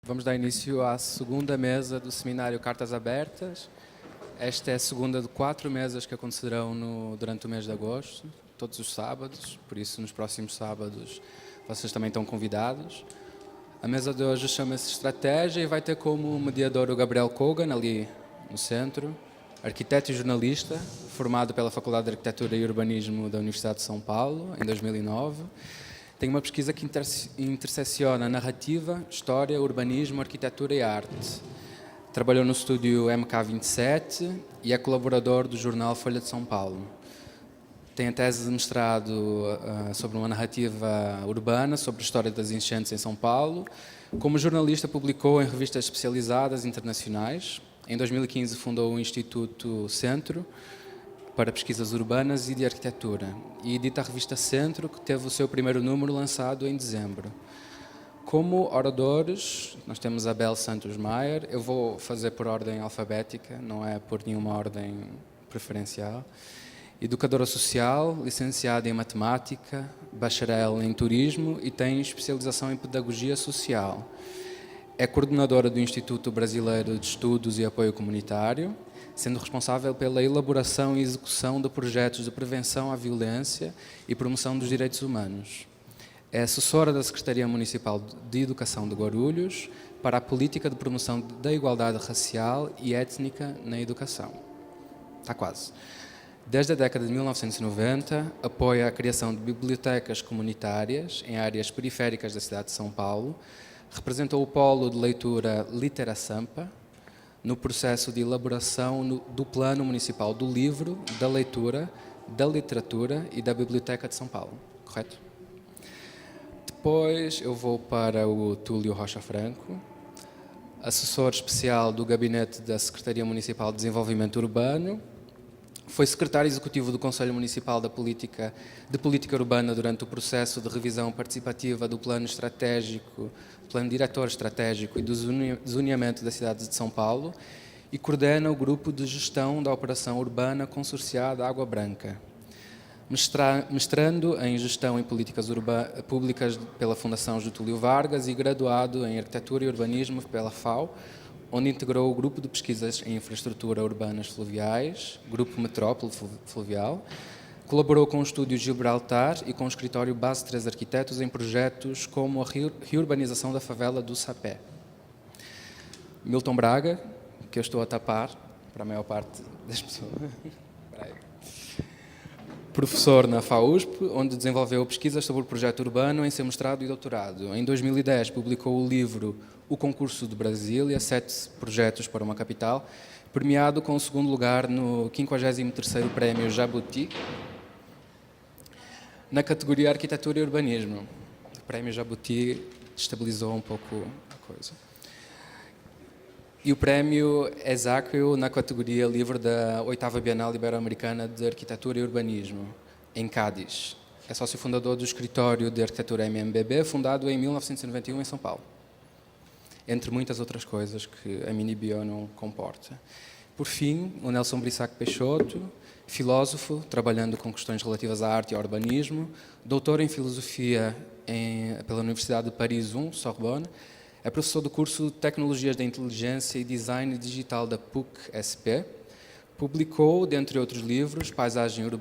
Vamos dar início à segunda mesa do seminário Cartas Abertas. Esta é a segunda de 4 mesas que acontecerão durante o mês de agosto, todos os sábados, por isso nos próximos sábados vocês também estão convidados. A mesa de hoje chama-se Estratégia e vai ter como mediador o Gabriel Kogan, ali no centro, arquiteto e jornalista, formado pela Faculdade de Arquitetura e Urbanismo da Universidade de São Paulo, em 2009. Tem uma pesquisa que intersecciona narrativa, história, urbanismo, arquitetura e arte. Trabalhou no estúdio MK27 e é colaborador do jornal Folha de São Paulo. Tem a tese de mestrado sobre uma narrativa urbana, sobre a história das enchentes em São Paulo. Como jornalista, publicou em revistas especializadas internacionais. Em 2015 fundou o Instituto Centro para Pesquisas Urbanas e de Arquitetura e edita a revista Centro, que teve o seu primeiro número lançado em dezembro. Como oradores, nós temos Abel Santos Maier. Eu vou fazer por ordem alfabética, não é por nenhuma ordem preferencial. Educadora social, licenciada em matemática, bacharel em turismo e tem especialização em pedagogia social. É coordenadora do Instituto Brasileiro de Estudos e Apoio Comunitário, sendo responsável pela elaboração e execução de projetos de prevenção à violência e promoção dos direitos humanos. É assessora da Secretaria Municipal de Educação de Guarulhos para a política de promoção da igualdade racial e étnica na educação. Está quase. Desde a década de 1990, apoia a criação de bibliotecas comunitárias em áreas periféricas da cidade de São Paulo, representou o polo de leitura Litera Sampa, no processo de elaboração do Plano Municipal do Livro, da Leitura, da Literatura e da Biblioteca de São Paulo. Correto? Depois eu vou para o Túlio Rocha Franco, assessor especial do Gabinete da Secretaria Municipal de Desenvolvimento Urbano. Foi secretário executivo do Conselho Municipal de Política Urbana durante o processo de revisão participativa do Plano Estratégico, Plano Diretor Estratégico e do Zoneamento da cidade de São Paulo e coordena o Grupo de Gestão da Operação Urbana Consorciada Água Branca. Mestrando em Gestão em Políticas Públicas pela Fundação Getúlio Vargas e graduado em Arquitetura e Urbanismo pela FAU, onde integrou o Grupo de Pesquisas em Infraestrutura Urbanas Fluviais, Grupo Metrópole Fluvial. Colaborou com o Estúdio Gibraltar e com o escritório Base 3 Arquitetos em projetos como a reurbanização da favela do Sapé. Milton Braga, que eu estou a tapar para a maior parte das pessoas. Professor na FAUSP, onde desenvolveu pesquisas sobre o projeto urbano em seu mestrado e doutorado. Em 2010 publicou o livro O Concurso de Brasília, 7 projetos para uma capital, premiado com o segundo lugar no 53º Prémio Jabuti, na categoria Arquitetura e Urbanismo. O Prémio Jabuti estabilizou um pouco a coisa. E o Prémio Esáquio na categoria Livro da 8ª Bienal Ibero-Americana de Arquitetura e Urbanismo, em Cádiz. É sócio fundador do Escritório de Arquitetura MMBB, fundado em 1991 em São Paulo. Entre muitas outras coisas que a mini-bio não comporta. Por fim, o Nelson Brissac Peixoto, filósofo, trabalhando com questões relativas à arte e ao urbanismo, doutor em Filosofia pela Universidade de Paris I, Sorbonne, é professor do curso de Tecnologias da Inteligência e Design Digital da PUC-SP. Publicou, dentre outros livros, Paisagens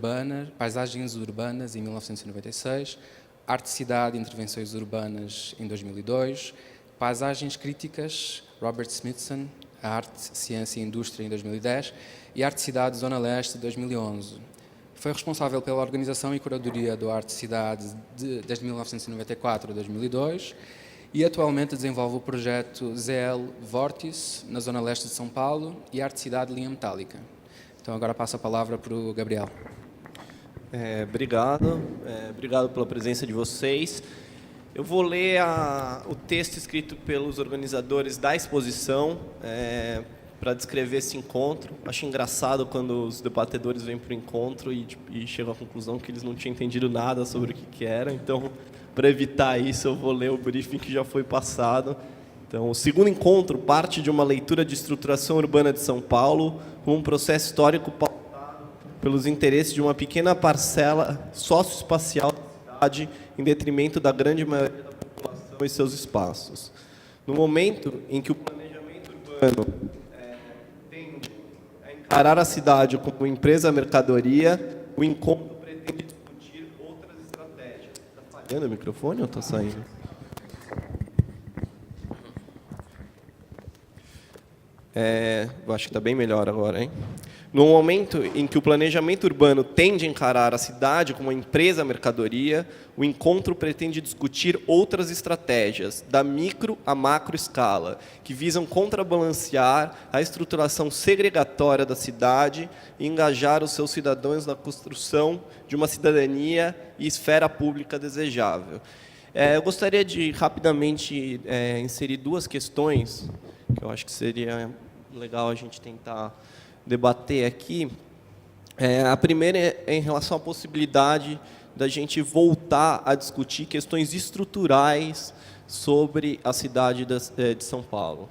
Urbanas, em 1996, Arte-Cidade e Intervenções Urbanas, em 2002, Paisagens Críticas, Robert Smithson, a Arte, Ciência e Indústria, em 2010, e Arte-Cidade Zona Leste, de 2011. Foi responsável pela organização e curadoria do Arte-Cidade desde 1994 a 2002, e atualmente desenvolve o projeto ZL Vórtice, na Zona Leste de São Paulo, e Arte-Cidade Linha Metálica. Então agora passo a palavra para o Gabriel. Obrigado pela presença de vocês. Eu vou ler o texto escrito pelos organizadores da exposição para descrever esse encontro. Acho engraçado quando os debatedores vêm para o encontro e chegam à conclusão que eles não tinham entendido nada sobre o que era, então, para evitar isso, eu vou ler o briefing que já foi passado. Então, o segundo encontro parte de uma leitura de estruturação urbana de São Paulo, com um processo histórico pautado pelos interesses de uma pequena parcela socioespacial da cidade, em detrimento da grande maioria da população e seus espaços. No momento em que o planejamento urbano tende a encarar a cidade como empresa-mercadoria, o encontro pretende discutir outras estratégias. Está falhando o microfone ou está saindo? Eu acho que está bem melhor agora, hein? No momento em que o planejamento urbano tende a encarar a cidade como uma empresa-mercadoria, o encontro pretende discutir outras estratégias, da micro à macro escala, que visam contrabalancear a estruturação segregatória da cidade e engajar os seus cidadãos na construção de uma cidadania e esfera pública desejável. Eu gostaria de, rapidamente, inserir duas questões, que eu acho que seria legal a gente tentar debater aqui. A primeira é em relação à possibilidade da gente voltar a discutir questões estruturais sobre a cidade de São Paulo.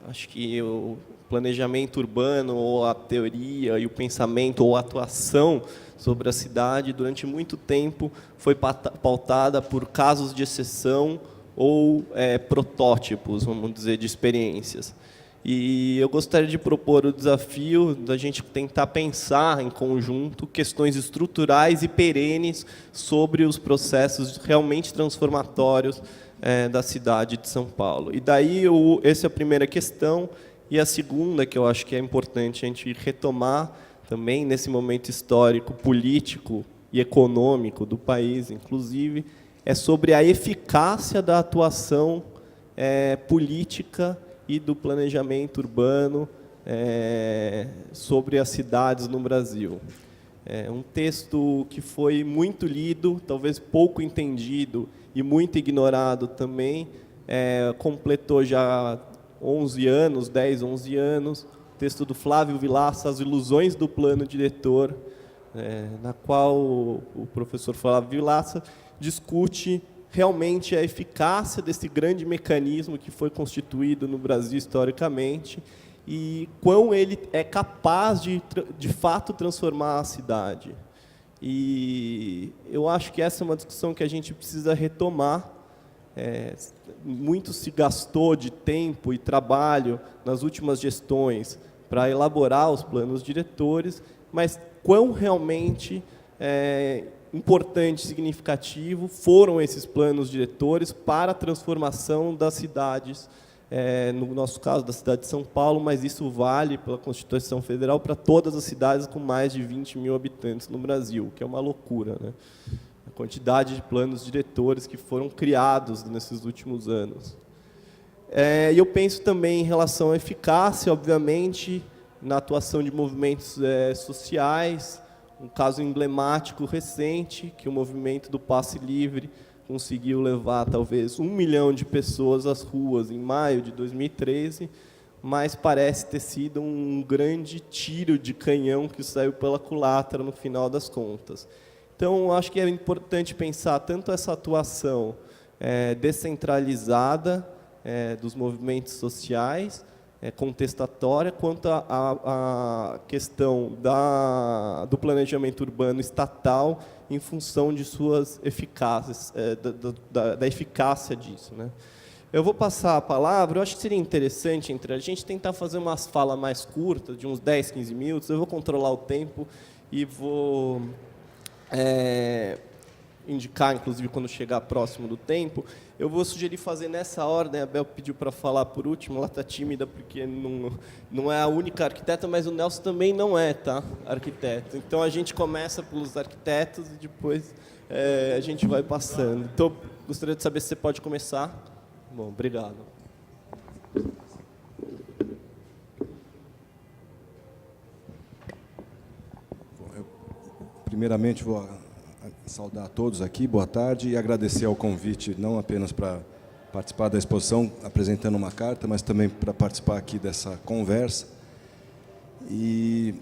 Acho que o planejamento urbano, ou a teoria e o pensamento, ou a atuação sobre a cidade, durante muito tempo, foi pautada por casos de exceção ou protótipos, vamos dizer, de experiências. E eu gostaria de propor o desafio da gente tentar pensar em conjunto questões estruturais e perenes sobre os processos realmente transformatórios da cidade de São Paulo. E daí, essa é a primeira questão. E a segunda, que eu acho que é importante a gente retomar também nesse momento histórico, político e econômico do país, inclusive, é sobre a eficácia da atuação política e do planejamento urbano sobre as cidades no Brasil. Um texto que foi muito lido, talvez pouco entendido e muito ignorado também, completou já 11 anos, 10, 11 anos, o texto do Flávio Vilaça, As Ilusões do Plano Diretor, na qual o professor Flávio Vilaça discute realmente a eficácia desse grande mecanismo que foi constituído no Brasil historicamente e quão ele é capaz de fato, transformar a cidade. E eu acho que essa é uma discussão que a gente precisa retomar. Muito se gastou de tempo e trabalho nas últimas gestões para elaborar os planos diretores, mas quão realmente importante e significativo foram esses planos diretores para a transformação das cidades, no nosso caso, da cidade de São Paulo, mas isso vale pela Constituição Federal para todas as cidades com mais de 20 mil habitantes no Brasil, que é uma loucura, né? A quantidade de planos diretores que foram criados nesses últimos anos. E eu penso também em relação à eficácia, obviamente, na atuação de movimentos sociais, um caso emblemático recente, que o movimento do Passe Livre conseguiu levar talvez 1 milhão de pessoas às ruas em maio de 2013, mas parece ter sido um grande tiro de canhão que saiu pela culatra no final das contas. Então, acho que é importante pensar tanto essa atuação descentralizada dos movimentos sociais, contestatória, quanto a questão do planejamento urbano estatal em função de suas eficácias, da eficácia disso, né? Eu vou passar a palavra. Eu acho que seria interessante entre a gente tentar fazer umas falas mais curtas, de uns 10, 15 minutos. Eu vou controlar o tempo e vou indicar, inclusive, quando chegar próximo do tempo. Eu vou sugerir fazer nessa ordem. A Bel pediu para falar por último. Ela está tímida porque não é a única arquiteta, mas o Nelson também não é, tá, arquiteto. Então, a gente começa pelos arquitetos e depois a gente vai passando. Então, gostaria de saber se você pode começar. Bom, obrigado. Primeiramente, vou saudar a todos aqui, boa tarde, e agradecer ao convite, não apenas para participar da exposição, apresentando uma carta, mas também para participar aqui dessa conversa. E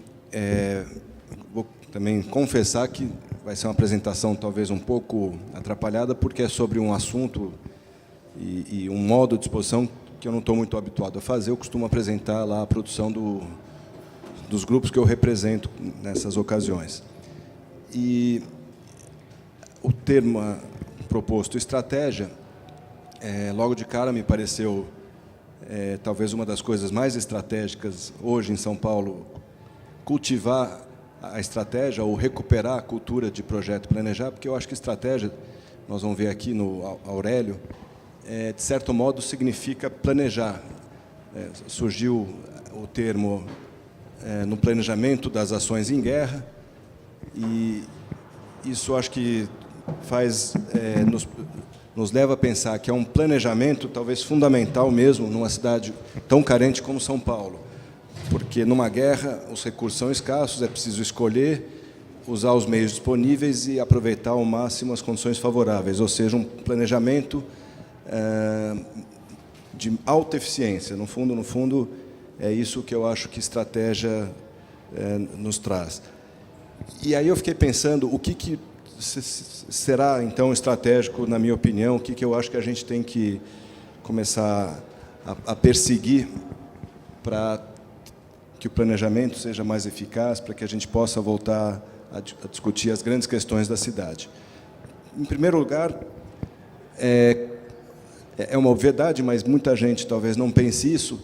vou também confessar que vai ser uma apresentação talvez um pouco atrapalhada, porque é sobre um assunto e um modo de exposição que eu não estou muito habituado a fazer. Eu costumo apresentar lá a produção dos grupos que eu represento nessas ocasiões. E o termo proposto, estratégia, logo de cara me pareceu talvez uma das coisas mais estratégicas hoje em São Paulo, cultivar a estratégia ou recuperar a cultura de projeto planejar, porque eu acho que estratégia, nós vamos ver aqui no Aurélio, de certo modo significa planejar. Surgiu o termo no planejamento das ações em guerra, e isso acho que nos leva a pensar que é um planejamento talvez fundamental mesmo numa cidade tão carente como São Paulo, porque numa guerra os recursos são escassos, é preciso escolher, usar os meios disponíveis e aproveitar ao máximo as condições favoráveis, ou seja, um planejamento de alta eficiência. No fundo, é isso que eu acho que estratégia nos traz. E aí eu fiquei pensando o que será, então, estratégico, na minha opinião, o que eu acho que a gente tem que começar a perseguir para que o planejamento seja mais eficaz, para que a gente possa voltar a discutir as grandes questões da cidade. Em primeiro lugar, é uma obviedade, mas muita gente talvez não pense isso,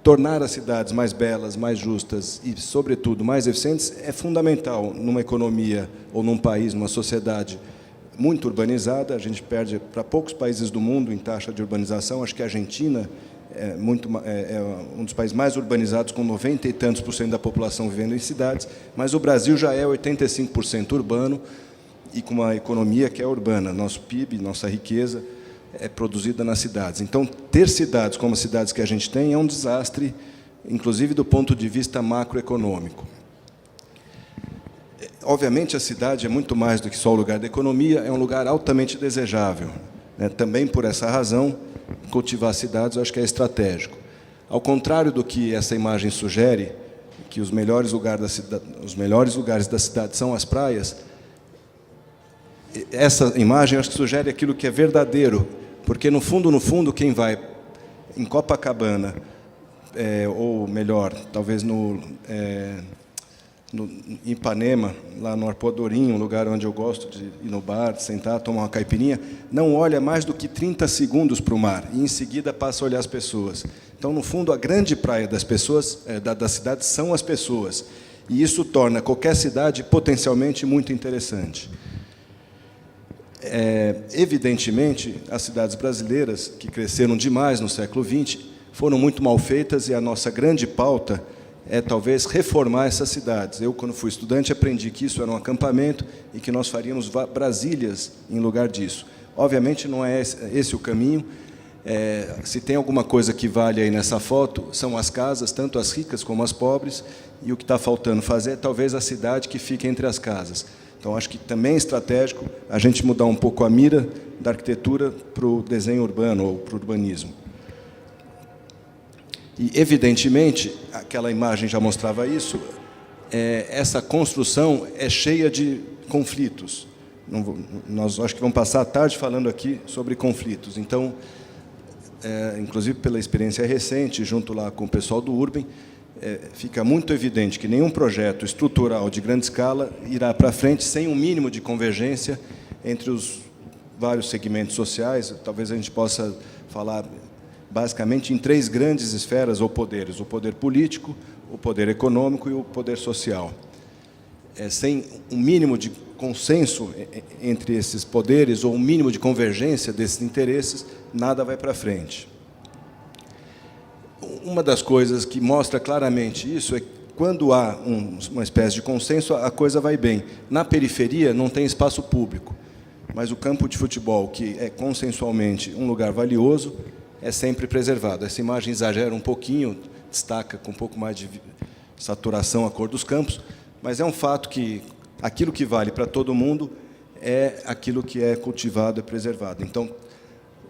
tornar as cidades mais belas, mais justas e, sobretudo, mais eficientes é fundamental numa economia ou num país, numa sociedade muito urbanizada. A gente perde para poucos países do mundo em taxa de urbanização. Acho que a Argentina é um dos países mais urbanizados, com 90 e tantos % da população vivendo em cidades, mas o Brasil já é 85% urbano e com uma economia que é urbana. Nosso PIB, nossa riqueza é produzida nas cidades. Então, ter cidades como as cidades que a gente tem é um desastre, inclusive do ponto de vista macroeconômico. Obviamente, a cidade é muito mais do que só o lugar da economia, é um lugar altamente desejável. Também, por essa razão, cultivar cidades eu acho que é estratégico. Ao contrário do que essa imagem sugere, que os melhores lugares da cidade são as praias, essa imagem eu acho que sugere aquilo que é verdadeiro, porque, no fundo, quem vai em Copacabana, ou melhor, talvez no Ipanema, lá no Arpoadorim, um lugar onde eu gosto de ir no bar, sentar, tomar uma caipirinha, não olha mais do que 30 segundos para o mar, e em seguida passa a olhar as pessoas. Então, no fundo, a grande praia das pessoas, da cidade, são as pessoas, e isso torna qualquer cidade potencialmente muito interessante. Evidentemente, as cidades brasileiras, que cresceram demais no século XX, foram muito mal feitas, e a nossa grande pauta é, talvez, reformar essas cidades. Eu, quando fui estudante, aprendi que isso era um acampamento e que nós faríamos Brasílias em lugar disso. Obviamente, não é esse o caminho. Se tem alguma coisa que vale aí nessa foto, são as casas, tanto as ricas como as pobres, e o que está faltando fazer é, talvez, a cidade que fique entre as casas. Então, acho que também é estratégico a gente mudar um pouco a mira da arquitetura para o desenho urbano ou para o urbanismo. E, evidentemente, aquela imagem já mostrava isso, essa construção é cheia de conflitos. Nós acho que vamos passar a tarde falando aqui sobre conflitos. Então, inclusive pela experiência recente, junto lá com o pessoal do Urban, fica muito evidente que nenhum projeto estrutural de grande escala irá para frente sem um mínimo de convergência entre os vários segmentos sociais. Talvez a gente possa falar basicamente em 3 grandes esferas ou poderes: o poder político, o poder econômico e o poder social. Sem um mínimo de consenso entre esses poderes ou um mínimo de convergência desses interesses, nada vai para frente. Uma das coisas que mostra claramente isso é que, quando há uma espécie de consenso, a coisa vai bem. Na periferia não tem espaço público, mas o campo de futebol, que é consensualmente um lugar valioso, é sempre preservado. Essa imagem exagera um pouquinho, destaca com um pouco mais de saturação a cor dos campos, mas é um fato que aquilo que vale para todo mundo é aquilo que é cultivado e preservado. Então,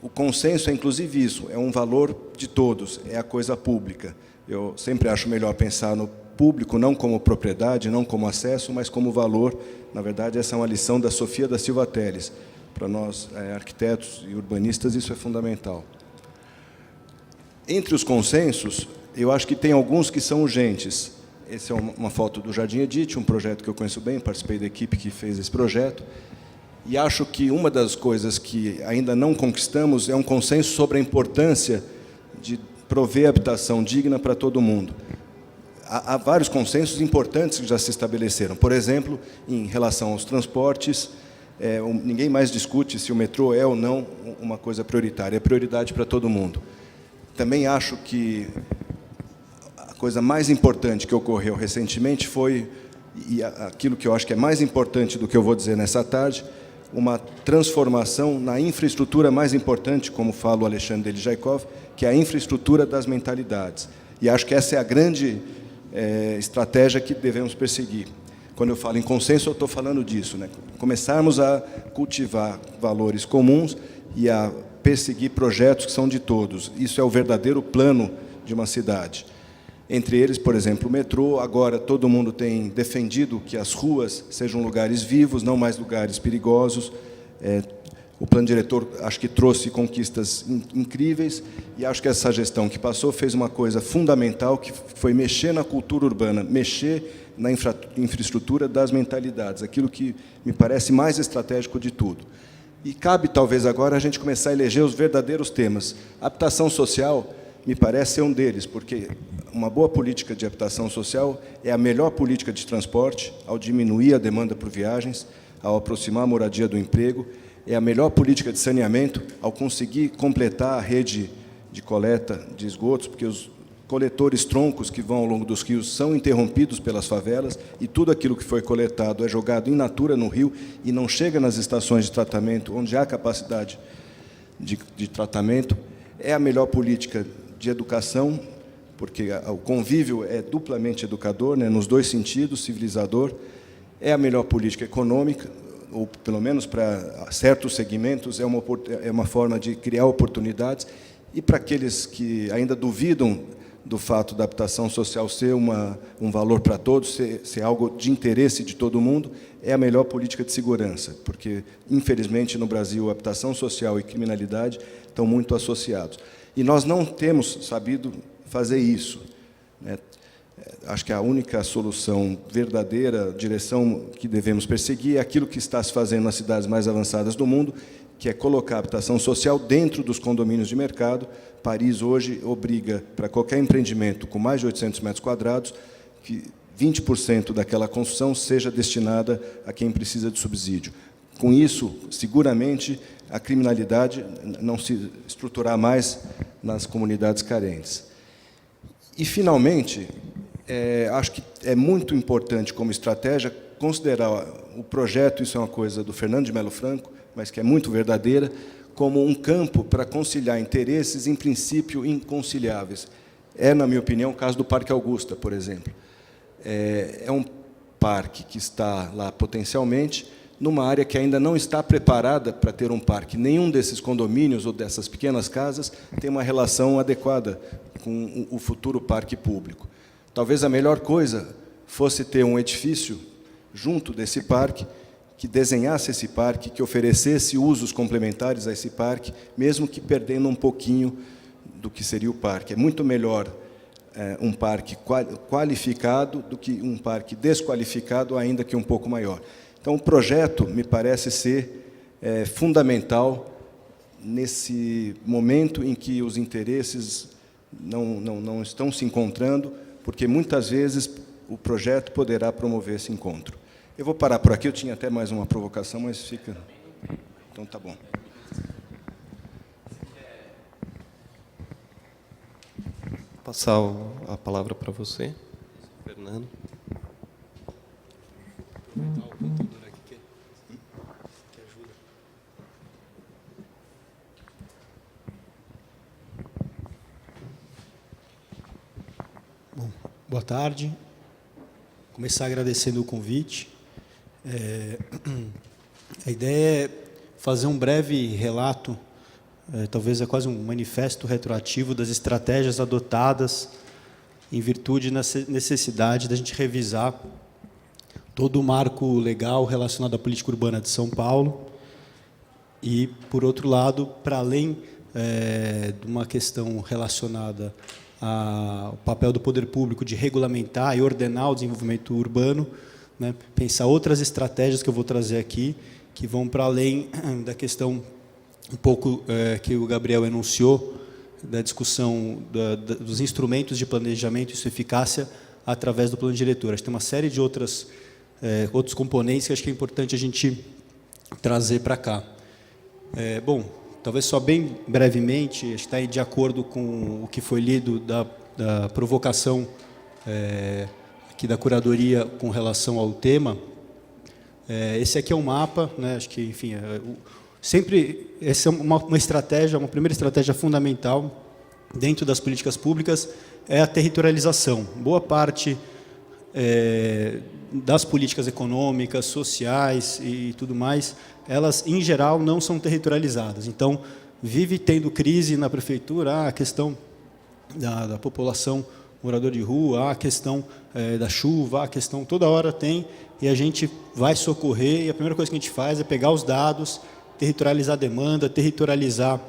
o consenso é, inclusive, isso, é um valor de todos, é a coisa pública. Eu sempre acho melhor pensar no público não como propriedade, não como acesso, mas como valor. Na verdade, essa é uma lição da Sofia da Silva Telles. Para nós, arquitetos e urbanistas, isso é fundamental. Entre os consensos, eu acho que tem alguns que são urgentes. Essa é uma foto do Jardim Edite, um projeto que eu conheço bem, participei da equipe que fez esse projeto. E acho que uma das coisas que ainda não conquistamos é um consenso sobre a importância de prover habitação digna para todo mundo. Há vários consensos importantes que já se estabeleceram. Por exemplo, em relação aos transportes, ninguém mais discute se o metrô é ou não uma coisa prioritária. É prioridade para todo mundo. Também acho que a coisa mais importante que ocorreu recentemente foi, e aquilo que eu acho que é mais importante do que eu vou dizer nessa tarde, uma transformação na infraestrutura mais importante, como fala o Alexandre Delijaikov, que é a infraestrutura das mentalidades. E acho que essa é a grande estratégia que devemos perseguir. Quando eu falo em consenso, eu estou falando disso, né? Começarmos a cultivar valores comuns e a perseguir projetos que são de todos. Isso é o verdadeiro plano de uma cidade. Entre eles, por exemplo, o metrô. Agora, todo mundo tem defendido que as ruas sejam lugares vivos, não mais lugares perigosos. O plano diretor, acho que trouxe conquistas incríveis, e acho que essa gestão que passou fez uma coisa fundamental, que foi mexer na cultura urbana, mexer na infraestrutura das mentalidades, aquilo que me parece mais estratégico de tudo. E cabe, talvez, agora a gente começar a eleger os verdadeiros temas. A habitação social me parece ser um deles, porque uma boa política de habitação social é a melhor política de transporte, ao diminuir a demanda por viagens, ao aproximar a moradia do emprego, é a melhor política de saneamento, ao conseguir completar a rede de coleta de esgotos, porque os coletores troncos que vão ao longo dos rios são interrompidos pelas favelas, e tudo aquilo que foi coletado é jogado in natura no rio e não chega nas estações de tratamento, onde há capacidade de tratamento. É a melhor política de educação, porque o convívio é duplamente educador, né, nos dois sentidos, civilizador. É a melhor política econômica, ou pelo menos para certos segmentos, é uma forma de criar oportunidades. E para aqueles que ainda duvidam do fato da habitação social ser um valor para todos, ser algo de interesse de todo mundo, é a melhor política de segurança, porque, infelizmente, no Brasil, a habitação social e criminalidade estão muito associados. E nós não temos sabido fazer isso, né? Acho que a única solução verdadeira, direção que devemos perseguir, é aquilo que está se fazendo nas cidades mais avançadas do mundo, que é colocar a habitação social dentro dos condomínios de mercado. Paris, hoje, obriga, para qualquer empreendimento com mais de 800 metros quadrados, que 20% daquela construção seja destinada a quem precisa de subsídio. Com isso, seguramente, a criminalidade não se estruturar mais nas comunidades carentes. E, finalmente, acho que é muito importante, como estratégia, considerar o projeto, isso é uma coisa do Fernando de Melo Franco, mas que é muito verdadeira, como um campo para conciliar interesses, em princípio, inconciliáveis. Na minha opinião, o caso do Parque Augusta, por exemplo. É um parque que está lá potencialmente, numa área que ainda não está preparada para ter um parque. Nenhum desses condomínios ou dessas pequenas casas tem uma relação adequada com o futuro parque público. Talvez a melhor coisa fosse ter um edifício junto desse parque, que desenhasse esse parque, que oferecesse usos complementares a esse parque, mesmo que perdendo um pouquinho do que seria o parque. É muito melhor um parque qualificado do que um parque desqualificado, ainda que um pouco maior. Então, o projeto me parece ser fundamental nesse momento em que os interesses não estão se encontrando, porque, muitas vezes, o projeto poderá promover esse encontro. Eu vou parar por aqui, eu tinha até mais uma provocação, mas fica... Então, tá bom. Passar a palavra para você, Fernando. Bom, boa tarde. Começar agradecendo o convite. A ideia é fazer um breve relato, talvez é quase um manifesto retroativo das estratégias adotadas em virtude da necessidade da gente revisar todo o marco legal relacionado à política urbana de São Paulo e, por outro lado, para além de uma questão relacionada ao papel do poder público de regulamentar e ordenar o desenvolvimento urbano, né, pensar outras estratégias que eu vou trazer aqui que vão para além da questão um pouco que o Gabriel enunciou, da discussão dos instrumentos de planejamento e sua eficácia através do plano diretor. Acho que tem uma série de outros componentes que acho que é importante a gente trazer para cá. Bom, talvez só bem brevemente, acho que está de acordo com o que foi lido da provocação aqui da curadoria com relação ao tema. Esse aqui é um mapa, né, acho que, enfim, sempre essa é uma estratégia, uma primeira estratégia fundamental dentro das políticas públicas é a territorialização. Boa parte das políticas econômicas, sociais e tudo mais, elas, em geral, não são territorializadas. Então, vive tendo crise na prefeitura, a questão da população morador de rua, a questão da chuva, a questão toda hora tem, e a gente vai socorrer, e a primeira coisa que a gente faz é pegar os dados, territorializar a demanda, territorializar,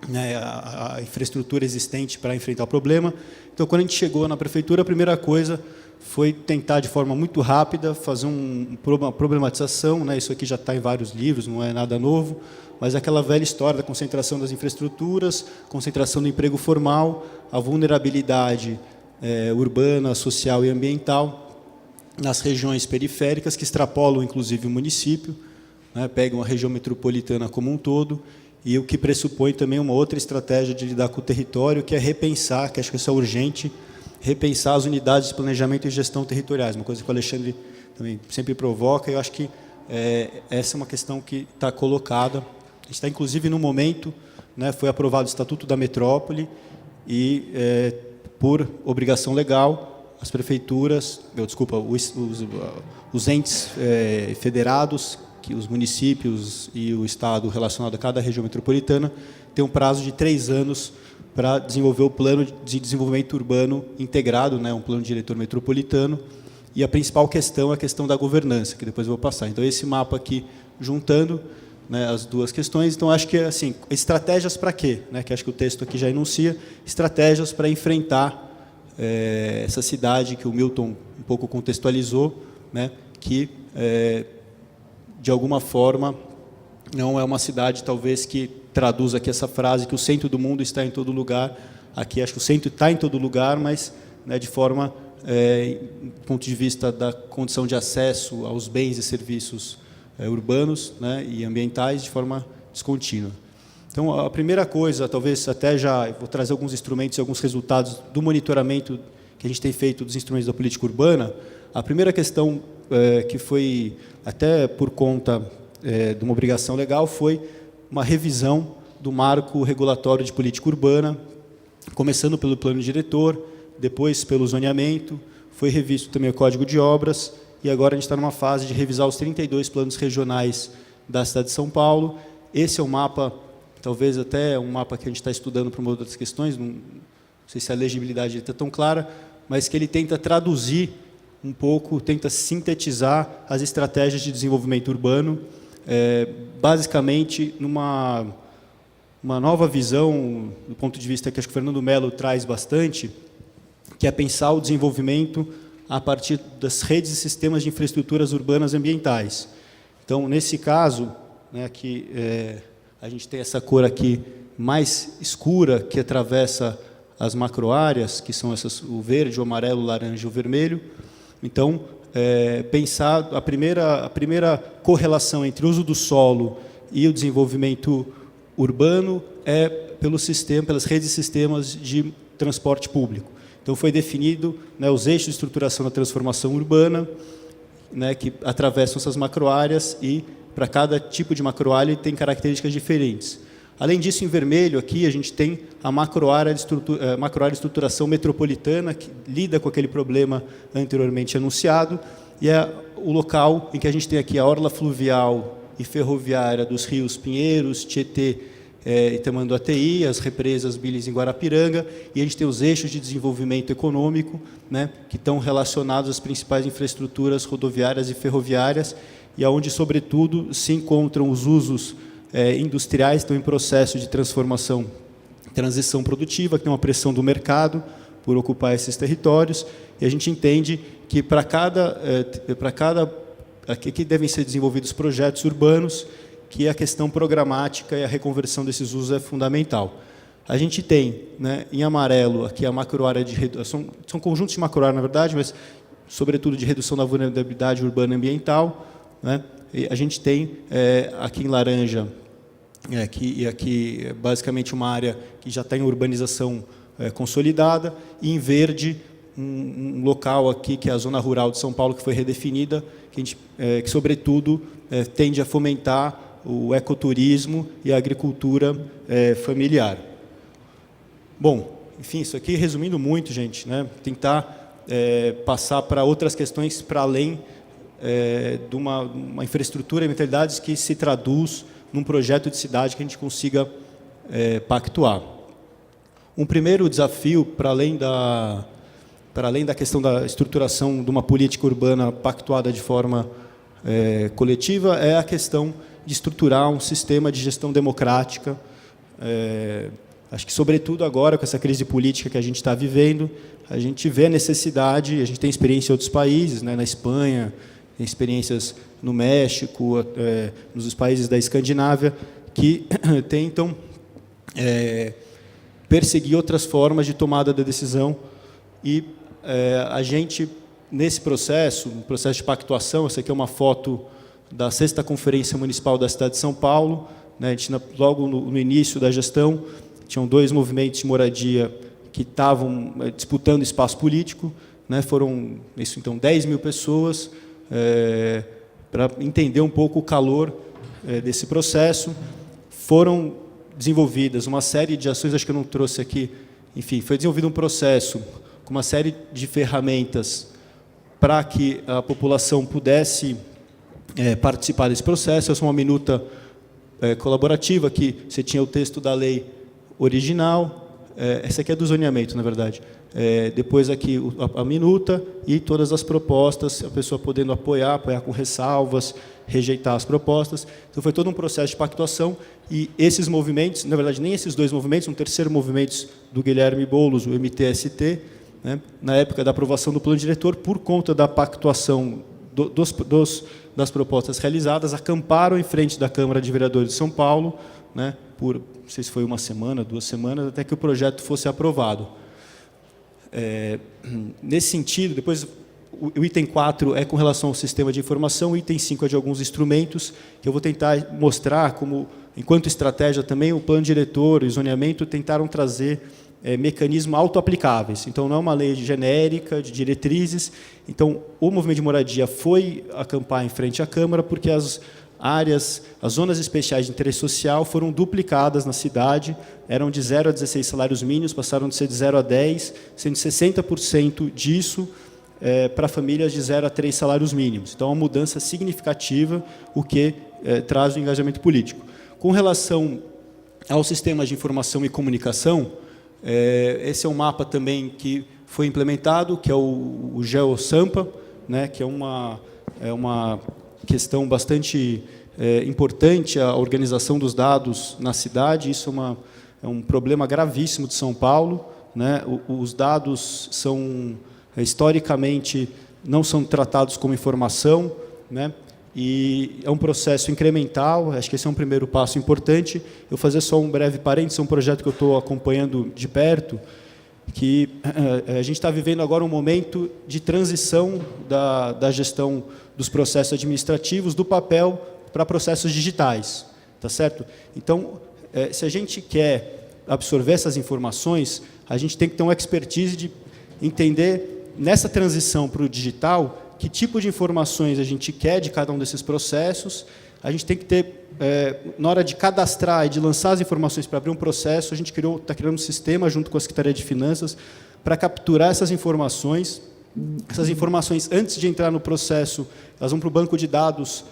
né, a infraestrutura existente para enfrentar o problema. Então, quando a gente chegou na prefeitura, a primeira coisa foi tentar, de forma muito rápida, fazer uma problematização, né, isso aqui já está em vários livros, não é nada novo, mas aquela velha história da concentração das infraestruturas, concentração do emprego formal, a vulnerabilidade urbana, social e ambiental nas regiões periféricas, que extrapolam, inclusive, o município, né, pegam a região metropolitana como um todo, e o que pressupõe também uma outra estratégia de lidar com o território, que é repensar, que acho que isso é urgente, repensar as unidades de planejamento e gestão territoriais, uma coisa que o Alexandre também sempre provoca, e eu acho que essa é uma questão que está colocada. A gente está, inclusive, no momento, né, foi aprovado o Estatuto da Metrópole, e, por obrigação legal, as prefeituras, os entes federados, que os municípios e o Estado relacionado a cada região metropolitana, têm um prazo de 3 anos para desenvolver o plano de desenvolvimento urbano integrado, né, um plano diretor metropolitano, e a principal questão é a questão da governança, que depois eu vou passar. Então, esse mapa aqui, juntando, né, as duas questões, então, acho que, assim, estratégias para quê? Né, que acho que o texto aqui já enuncia, estratégias para enfrentar essa cidade que o Milton um pouco contextualizou, né, que, de alguma forma, não é uma cidade, talvez, que traduz aqui essa frase, que o centro do mundo está em todo lugar. Aqui, acho que o centro está em todo lugar, mas, né, de forma, do ponto de vista da condição de acesso aos bens e serviços urbanos, né, e ambientais, de forma descontínua. Então, a primeira coisa, talvez até já vou trazer alguns instrumentos e alguns resultados do monitoramento que a gente tem feito dos instrumentos da política urbana. A primeira questão que foi, até por conta de uma obrigação legal, foi uma revisão do marco regulatório de política urbana, começando pelo plano diretor, depois pelo zoneamento, foi revisto também o Código de Obras, e agora a gente está numa fase de revisar os 32 planos regionais da cidade de São Paulo. Esse é um mapa, talvez até um mapa que a gente está estudando para uma outras questões, não sei se a legibilidade está tão clara, mas que ele tenta traduzir um pouco, tenta sintetizar as estratégias de desenvolvimento urbano, basicamente numa nova visão, do ponto de vista que acho que o Fernando Mello traz bastante, que é pensar o desenvolvimento a partir das redes e sistemas de infraestruturas urbanas ambientais. Então, nesse caso, né, que a gente tem essa cor aqui mais escura, que atravessa as macroáreas, que são essas, o verde, o amarelo, o laranja e o vermelho. Então, pensar a primeira correlação entre o uso do solo e o desenvolvimento urbano é pelas redes e sistemas de transporte público. Então, foi definido, né, os eixos de estruturação da transformação urbana, né, que atravessam essas macroáreas, e para cada tipo de macroárea tem características diferentes. Além disso, em vermelho, aqui a gente tem a macroárea de estruturação metropolitana, que lida com aquele problema anteriormente anunciado, e é o local em que a gente tem aqui a orla fluvial e ferroviária dos rios Pinheiros, Tietê e Tamanduateí, as represas Bilis em Guarapiranga, e a gente tem os eixos de desenvolvimento econômico, né, que estão relacionados às principais infraestruturas rodoviárias e ferroviárias, e aonde, sobretudo, se encontram os usos industriais, estão em processo de transição produtiva, que tem uma pressão do mercado por ocupar esses territórios, e a gente entende que para cada aqui que devem ser desenvolvidos projetos urbanos, que a questão programática e a reconversão desses usos é fundamental. A gente tem, né, em amarelo, aqui a macroárea de redução, são conjuntos de macroárea, na verdade, mas, sobretudo, de redução da vulnerabilidade urbana e ambiental. Né? E a gente tem, aqui em laranja, aqui, basicamente, uma área que já está em urbanização consolidada, e em verde, um local aqui, que é a zona rural de São Paulo, que foi redefinida, que sobretudo, tende a fomentar o ecoturismo e a agricultura familiar. Bom, enfim, isso aqui, resumindo muito, gente, né, tentar passar para outras questões para além de uma infraestrutura e mentalidades que se traduz num projeto de cidade que a gente consiga pactuar. Um primeiro desafio, para além da questão da estruturação de uma política urbana pactuada de forma coletiva, é a questão de estruturar um sistema de gestão democrática. Acho que, sobretudo agora, com essa crise política que a gente está vivendo, a gente vê a necessidade, a gente tem experiência em outros países, né, na Espanha, tem experiências no México, nos países da Escandinávia, que tentam perseguir outras formas de tomada da decisão. E a gente, nesse processo, um processo de pactuação, essa aqui é uma foto da 6ª Conferência Municipal da cidade de São Paulo, né, a gente, logo no início da gestão, tinham 2 movimentos de moradia que estavam disputando espaço político, né, foram, isso, então, 10 mil pessoas, para entender um pouco o calor desse processo. Foram desenvolvidas uma série de ações, acho que eu não trouxe aqui, enfim, foi desenvolvido um processo com uma série de ferramentas para que a população pudesse participar desse processo. Essa é uma minuta colaborativa, que você tinha o texto da lei original, essa aqui é do zoneamento, na verdade. Depois aqui a minuta e todas as propostas, a pessoa podendo apoiar com ressalvas, rejeitar as propostas. Então, foi todo um processo de pactuação, e esses movimentos, na verdade, nem esses 2 movimentos, um terceiro movimento do Guilherme Boulos, o MTST, né, na época da aprovação do plano diretor, por conta da pactuação das propostas realizadas, acamparam em frente da Câmara de Vereadores de São Paulo, né, por, não sei se foi 1 semana, 2 semanas, até que o projeto fosse aprovado. Nesse sentido, depois o item 4 é com relação ao sistema de informação, o item 5 é de alguns instrumentos, que eu vou tentar mostrar como, enquanto estratégia também, o plano diretor e o zoneamento tentaram trazer mecanismos autoaplicáveis. Então, não é uma lei genérica, de diretrizes. Então, o movimento de moradia foi acampar em frente à Câmara, porque as zonas especiais de interesse social foram duplicadas na cidade, eram de 0 a 16 salários mínimos, passaram de ser de 0 a 10, sendo 60% disso para famílias de 0 a 3 salários mínimos. Então, é uma mudança significativa, o que traz o engajamento político. Com relação aos sistemas de informação e comunicação, esse é um mapa também que foi implementado, que é o GeoSampa, né, que é uma questão bastante importante, a organização dos dados na cidade. Isso é um problema gravíssimo de São Paulo, né? Os dados são, historicamente, não são tratados como informação, né? E é um processo incremental. Acho que esse é um primeiro passo importante. Eu vou fazer só um breve parênteses, é um projeto que eu estou acompanhando de perto, que a gente está vivendo agora um momento de transição da gestão dos processos administrativos, do papel para processos digitais, tá certo? Então, se a gente quer absorver essas informações, a gente tem que ter uma expertise de entender, nessa transição para o digital, que tipo de informações a gente quer de cada um desses processos. A gente tem que ter, na hora de cadastrar e de lançar as informações para abrir um processo, a gente está criando um sistema junto com a Secretaria de Finanças para capturar essas informações. Essas informações, antes de entrar no processo, elas vão para o banco de dados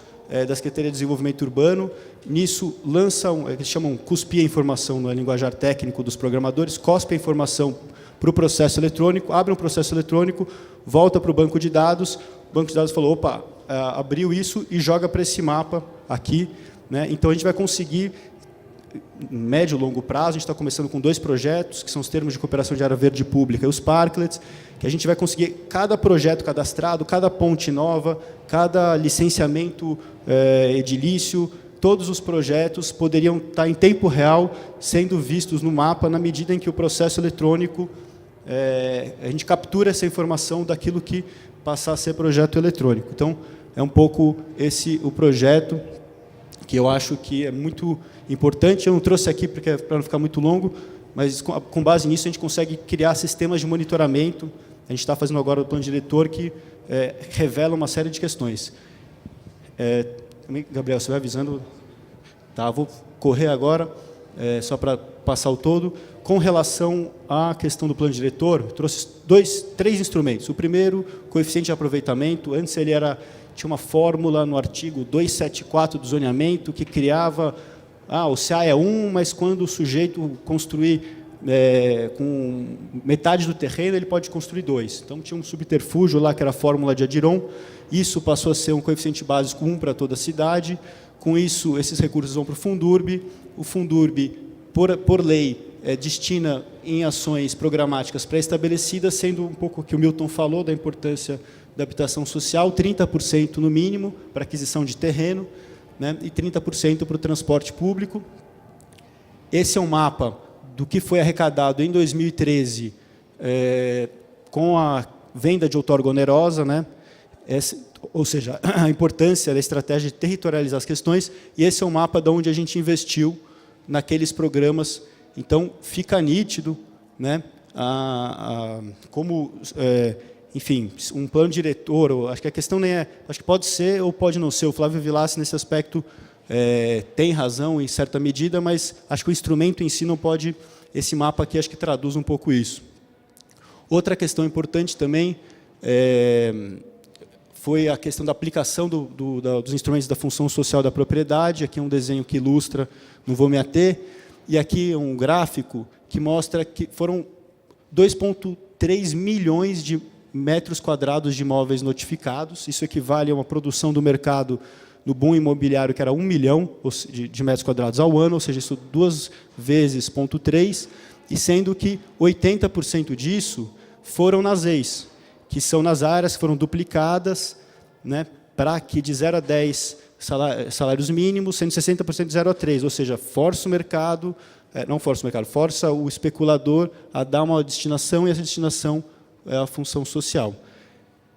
da Secretaria de Desenvolvimento Urbano. Nisso, lançam, eles chamam cuspir a informação no linguajar técnico dos programadores, cospe a informação para o processo eletrônico, abre um processo eletrônico, volta para o banco de dados, o banco de dados falou, opa, abriu isso e joga para esse mapa aqui, né? Então, a gente vai conseguir médio e longo prazo. A gente está começando com 2 projetos, que são os termos de cooperação de área verde pública e os parklets, que a gente vai conseguir, cada projeto cadastrado, cada ponte nova, cada licenciamento edilício, todos os projetos poderiam estar em tempo real sendo vistos no mapa na medida em que o processo eletrônico, a gente captura essa informação daquilo que passar a ser projeto eletrônico. Então, é um pouco esse o projeto que eu acho que é muito importante. Eu não trouxe aqui para não ficar muito longo, mas com base nisso a gente consegue criar sistemas de monitoramento. A gente está fazendo agora o plano diretor que revela uma série de questões. Gabriel, você vai avisando? Tá, vou correr agora, só para passar o todo. Com relação à questão do plano diretor, eu trouxe 3 instrumentos. O primeiro, coeficiente de aproveitamento. Antes ele tinha uma fórmula no artigo 274 do zoneamento que criava, o CA é 1, mas quando o sujeito construir com metade do terreno, ele pode construir 2. Então, tinha um subterfúgio lá, que era a fórmula de Adiron. Isso passou a ser um coeficiente básico 1 para toda a cidade. Com isso, esses recursos vão para o Fundurb. O Fundurb, por lei, destina em ações programáticas pré-estabelecidas, sendo um pouco o que o Milton falou, da importância da habitação social, 30% no mínimo para aquisição de terreno, né, e 30% para o transporte público. Esse é um mapa do que foi arrecadado em 2013 com a venda de outorga onerosa, né, ou seja, a importância da estratégia de territorializar as questões, e esse é um mapa de onde a gente investiu naqueles programas. Então, fica nítido, né, como, enfim, um plano diretor, acho que a questão nem acho que pode ser ou pode não ser. O Flávio Vilassi, nesse aspecto, tem razão em certa medida, mas acho que o instrumento em si não pode, esse mapa aqui acho que traduz um pouco isso. Outra questão importante também foi a questão da aplicação dos instrumentos da função social da propriedade. Aqui é um desenho que ilustra, não vou me ater, e aqui é um gráfico que mostra que foram 2,3 milhões de metros quadrados de imóveis notificados. Isso equivale a uma produção do mercado no boom imobiliário, que era 1 milhão de metros quadrados ao ano, ou seja, isso 2 vezes 0,3, e sendo que 80% disso foram nas EIs, que são nas áreas que foram duplicadas, né, para que de 0 a 10 salários mínimos, sendo 60% de 0 a 3, ou seja, força o mercado, não força o mercado, força o especulador a dar uma destinação, e essa destinação é a função social.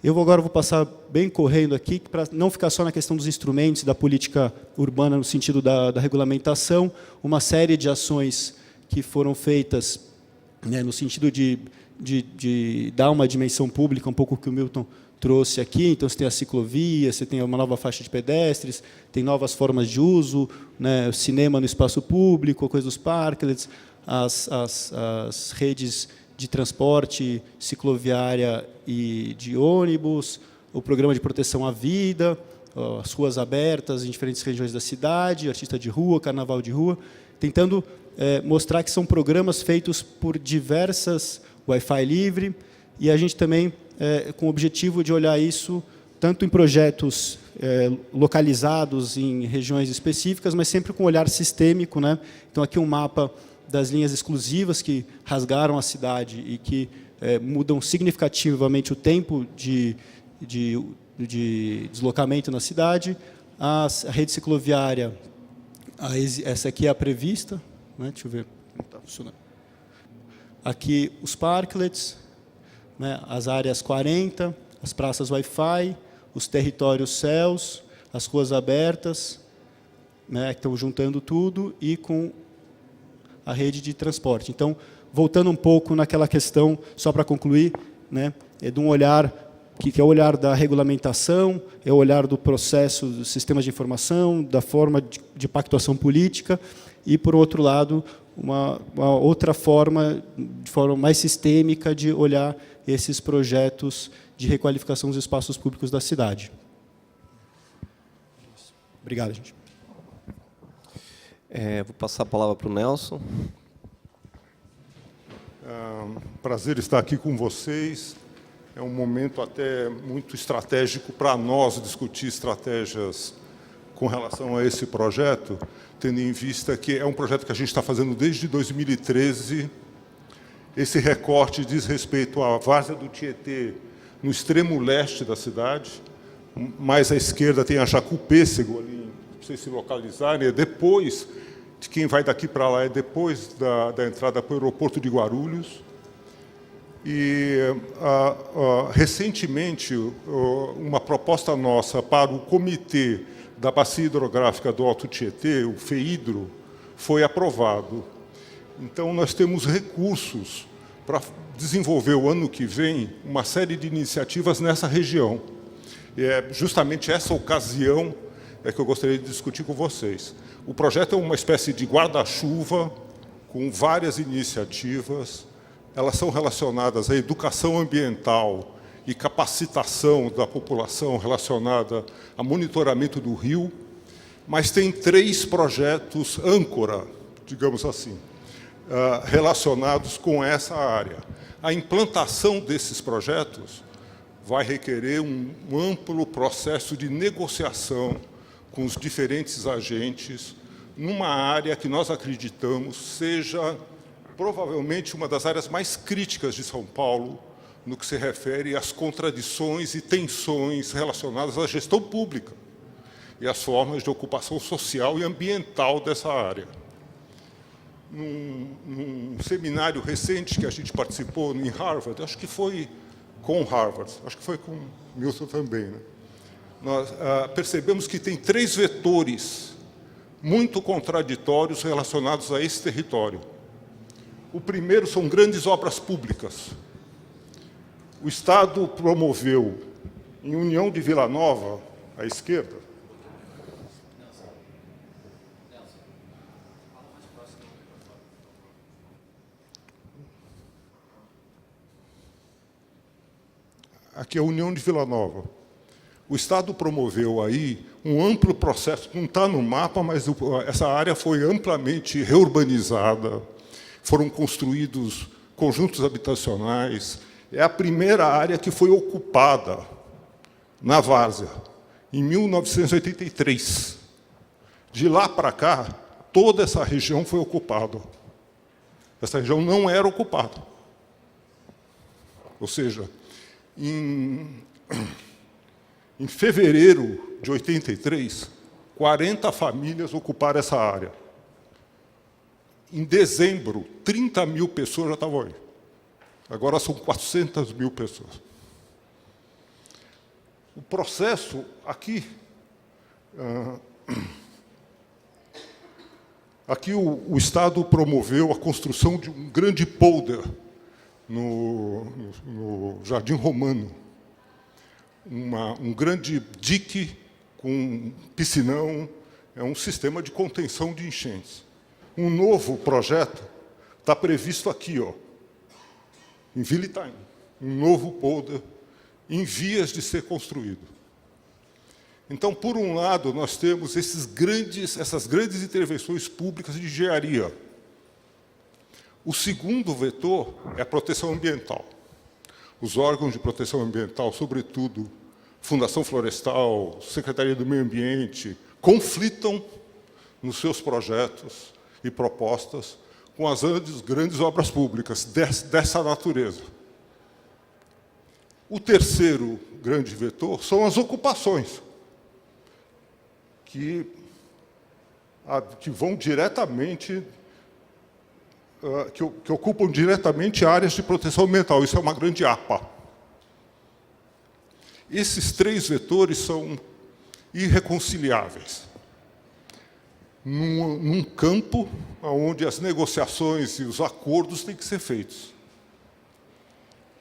Eu agora vou passar bem correndo aqui, para não ficar só na questão dos instrumentos da política urbana no sentido da regulamentação, uma série de ações que foram feitas, né, no sentido de dar uma dimensão pública, um pouco o que o Milton trouxe aqui. Então, você tem a ciclovia, você tem uma nova faixa de pedestres, tem novas formas de uso, né, cinema no espaço público, a coisa dos parklets, as redes de transporte cicloviária e de ônibus, o programa de proteção à vida, as ruas abertas em diferentes regiões da cidade, artista de rua, carnaval de rua, tentando mostrar que são programas feitos por diversas Wi-Fi livre, e a gente também com o objetivo de olhar isso tanto em projetos localizados em regiões específicas, mas sempre com um olhar sistêmico, né? Então, aqui um mapa das linhas exclusivas que rasgaram a cidade e que mudam significativamente o tempo de deslocamento na cidade. A rede cicloviária, essa aqui é a prevista, né? Deixa eu ver como está funcionando. Aqui os parklets, né? As áreas 40, as praças Wi-Fi, os territórios céus, as ruas abertas, né? Que estão juntando tudo, e com a rede de transporte. Então, voltando um pouco naquela questão, só para concluir, né, de um olhar que é o olhar da regulamentação, é o olhar do processo dos sistemas de informação, da forma de pactuação política, e, por outro lado, uma outra forma, de forma mais sistêmica, de olhar esses projetos de requalificação dos espaços públicos da cidade. Obrigado, gente. Vou passar a palavra para o Nelson. Prazer estar aqui com vocês. É um momento até muito estratégico para nós discutir estratégias com relação a esse projeto, tendo em vista que é um projeto que a gente está fazendo desde 2013. Esse recorte diz respeito à várzea do Tietê, no extremo leste da cidade. Mais à esquerda tem a Jacupêssego, ali, para vocês se localizarem. É depois, de quem vai daqui para lá, é depois da entrada para o aeroporto de Guarulhos. E, recentemente, uma proposta nossa para o Comitê da Bacia Hidrográfica do Alto Tietê, o FEHIDRO, foi aprovado. Então, nós temos recursos para desenvolver o ano que vem uma série de iniciativas nessa região. E é justamente essa ocasião que eu gostaria de discutir com vocês. O projeto é uma espécie de guarda-chuva com várias iniciativas. Elas são relacionadas à educação ambiental e capacitação da população relacionada a monitoramento do rio, mas tem 3 projetos âncora, digamos assim, relacionados com essa área. A implantação desses projetos vai requerer um amplo processo de negociação com os diferentes agentes, numa área que nós acreditamos seja provavelmente uma das áreas mais críticas de São Paulo, no que se refere às contradições e tensões relacionadas à gestão pública e às formas de ocupação social e ambiental dessa área. Num seminário recente que a gente participou em Harvard, acho que foi com Harvard, acho que foi com Milton também, né? Nós percebemos que tem 3 vetores muito contraditórios relacionados a esse território. O primeiro são grandes obras públicas. O Estado promoveu, em União de Vila Nova, à esquerda, aqui é a União de Vila Nova. O Estado promoveu aí um amplo processo, não está no mapa, mas essa área foi amplamente reurbanizada, foram construídos conjuntos habitacionais. É a primeira área que foi ocupada na várzea, em 1983. De lá para cá, toda essa região foi ocupada. Essa região não era ocupada. Ou seja, em fevereiro de 83, 40 famílias ocuparam essa área. Em dezembro, 30 mil pessoas já estavam aí. Agora são 400 mil pessoas. O processo aqui... Aqui o Estado promoveu a construção de um grande polder no Jardim Romano. Um grande dique com piscinão, é um sistema de contenção de enchentes. Um novo projeto está previsto aqui, ó, em Vila Itaim, um novo polder em vias de ser construído. Então, por um lado, nós temos essas grandes intervenções públicas de engenharia. O segundo vetor é a proteção ambiental. Os órgãos de proteção ambiental, sobretudo Fundação Florestal, Secretaria do Meio Ambiente, conflitam nos seus projetos e propostas com as grandes obras públicas dessa natureza. O terceiro grande vetor são as ocupações, que vão diretamente, que ocupam diretamente áreas de proteção ambiental. Isso é uma grande APA. Esses 3 vetores são irreconciliáveis. Num campo onde as negociações e os acordos têm que ser feitos.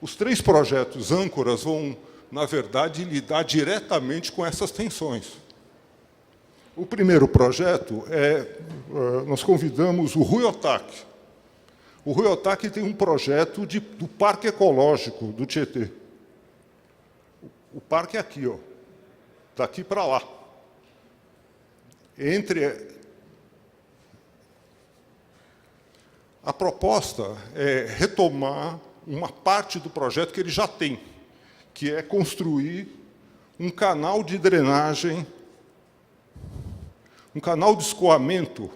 Os 3 projetos âncoras vão, na verdade, lidar diretamente com essas tensões. O primeiro projeto nós convidamos o Rui Otaki. O Rui Otaki tem um projeto do Parque Ecológico do Tietê. O parque é aqui, ó, daqui para lá. A proposta é retomar uma parte do projeto que ele já tem, que é construir um canal de drenagem um canal de escoamento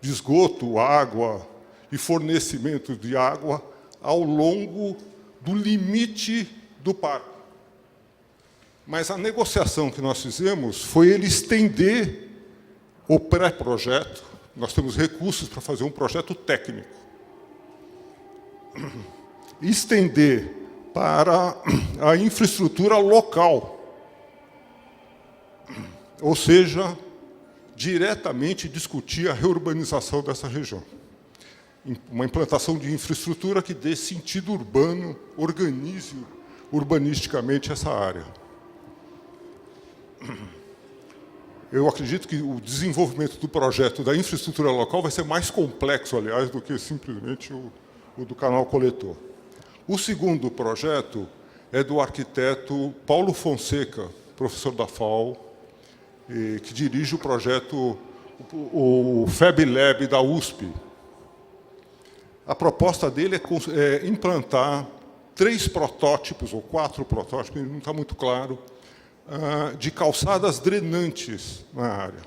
de esgoto, água e fornecimento de água ao longo do limite do parque. Mas a negociação que nós fizemos foi ele estender o pré-projeto. Nós temos recursos para fazer um projeto técnico. Estender para a infraestrutura local. Ou seja, diretamente discutir a reurbanização dessa região. Uma implantação de infraestrutura que dê sentido urbano, organize urbanisticamente essa área. Eu acredito que o desenvolvimento do projeto da infraestrutura local vai ser mais complexo, aliás, do que simplesmente o do canal coletor. O segundo projeto é do arquiteto Paulo Fonseca, professor da FAO, que dirige o projeto, o Fab Lab da USP. A proposta dele é implantar 3 protótipos, ou 4 protótipos, não está muito claro, de calçadas drenantes na área.